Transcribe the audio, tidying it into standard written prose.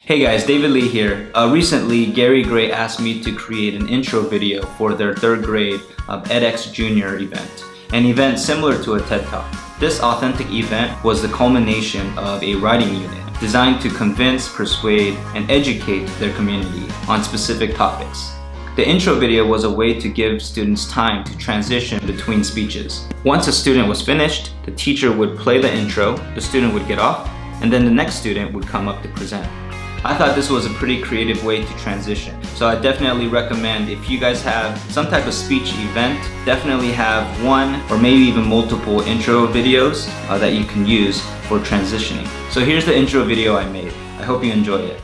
Hey guys, David Lee here. Recently, Gary Gray asked me to create an intro video for their 3rd grade edX Junior event, an event similar to a TED Talk. This authentic event was the culmination of a writing unit designed to convince, persuade, and educate their community on specific topics. The intro video was a way to give students time to transition between speeches. Once a student was finished, the teacher would play the intro, the student would get off, and then the next student would come up to present. I thought this was a pretty creative way to transition. So I definitely recommend, if you guys have some type of speech event, definitely have one or maybe even multiple intro videos that you can use for transitioning. So here's the intro video I made. I hope you enjoy it.